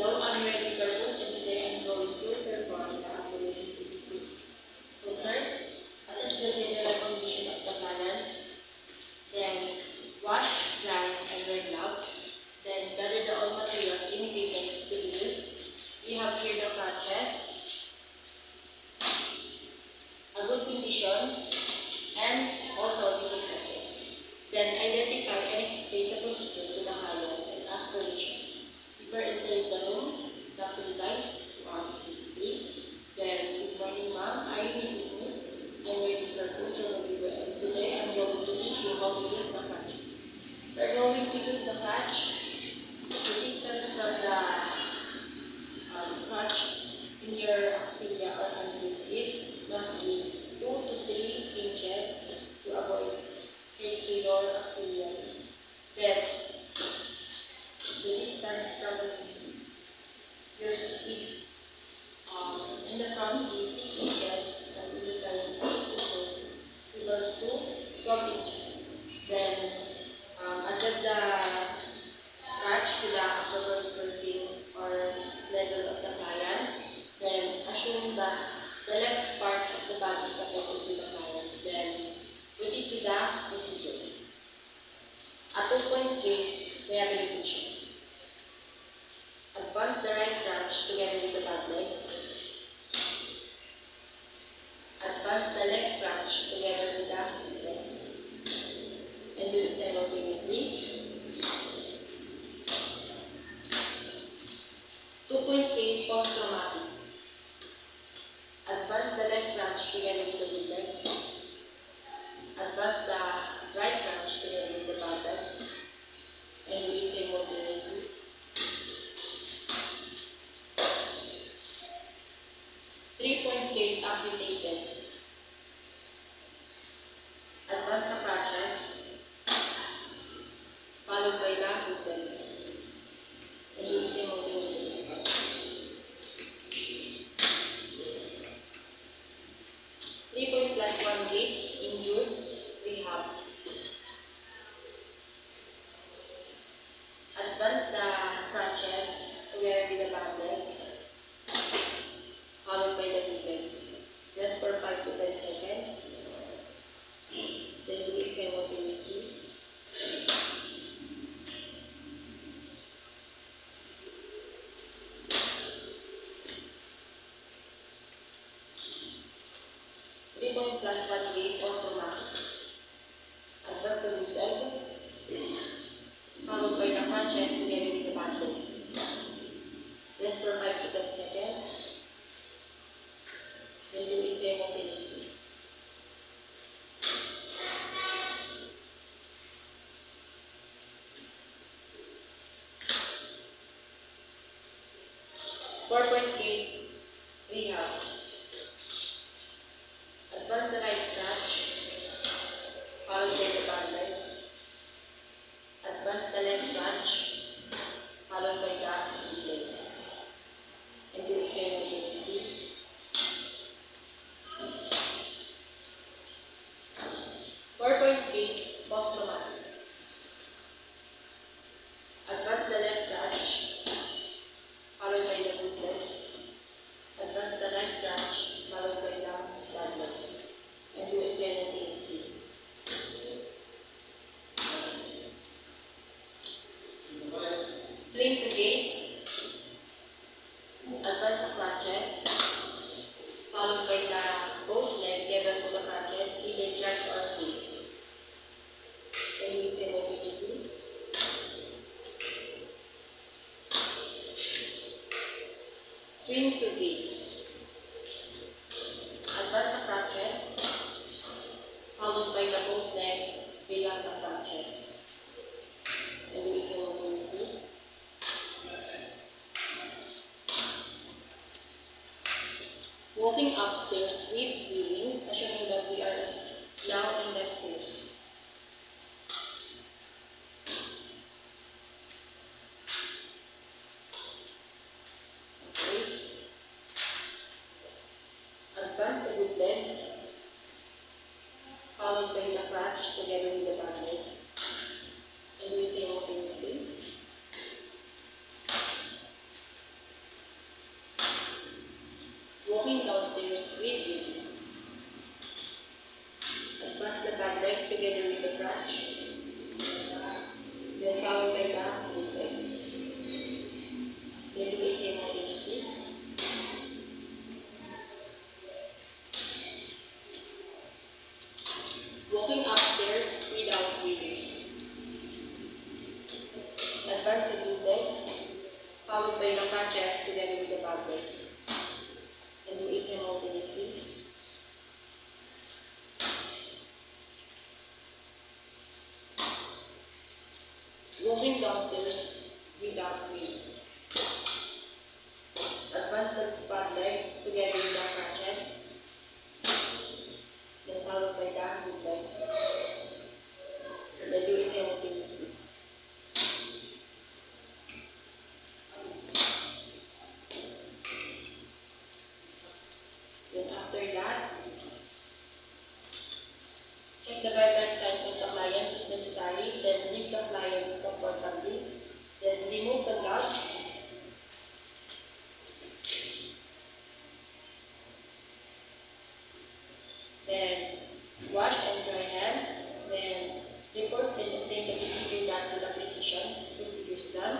Hello, I'm Ready Purpose, and today I'm going to perform the appellation to be. So first, assess the general condition of the balance, then wash, dry, and wear gloves, then gather the all materials indicated to use. We have here the crutches, a good condition, and also disinfectant. Then identify and explain the procedure to the client and ask permission. Before entering the room, talk to the guys, 1, 2, 3. Then, good morning ma'am, I'm Mrs. Smith. I'm ready for customer review and today I'm going to teach you how to use the crutch. We're going to use the crutch. The distance from the crutch in your axilla or handle is must be 2 to 3 inches to avoid hit to your axillary. Then, the distance from your is in the front is 6 inches and in the side is 6 inches equal to 12 inches. Then adjust the crutch to the appropriate curving or level of the client. Then assume that the left part of the body is supported to the client. Then proceed to the procedure. At 2.3, rehabilitation. Advance the right crutch together with the back leg. Advance the left crutch together with the leg. And do it simultaneously. 2.8 post-traumatic. Advance the left crutch together with the good leg. Advance the right crutch together with the back leg. And do it simultaneously. 3.8 amputated. Advance the crutches, followed by the good leg. And do it simultaneously. 3.+1 gait, injured, rehab. Advance the crutches together with the back leg, followed by the good leg. Just for 5 to 10 seconds. Then do it simultaneously. 3.+1 gait, automatic. Advance the good leg, followed by the crutches together with the back leg. Rest for 5 to 10 seconds. Then do it simultaneously. 4.8 rehab. Advance the right crutch, followed by the back leg. Advance the left crutch, followed by the good leg. And do it simultaneously. 4.8 post-traumatic. Advance the left crutch, followed by the good leg. Advance the right crutch, followed by the bad leg. And do it simultaneously. Swing to gait. Advance the crutches, followed by the both leg level to the crutches, either drag or swing. And do it simultaneously. Swing to gait. Advance the crutches, followed by the both leg below the crutches. And do it simultaneously. Walking upstairs with wheelings, assuming that we are now in the stairs. Okay. Advance the good leg, followed by the crutch together with the back leg. And do it simultaneously. dowstairs with release. Advance the bad leg together with the crutch. Then followed by the good leg. Then do it simultaneously. Walking upstairs without release. Advance the good leg, followed by the crutches together with the bad leg. And do it simultaneously. Walking downstairs without release. Advance the bad leg together with the crutches. Then followed by the good leg. Then do it simultaneously. Then after that, check the vital signs of the clients if necessary. Then leave the clients comfortably. Then remove the gloves. Then wash and dry hands. Then report and obtain the procedure done to the physicians. Procedures done.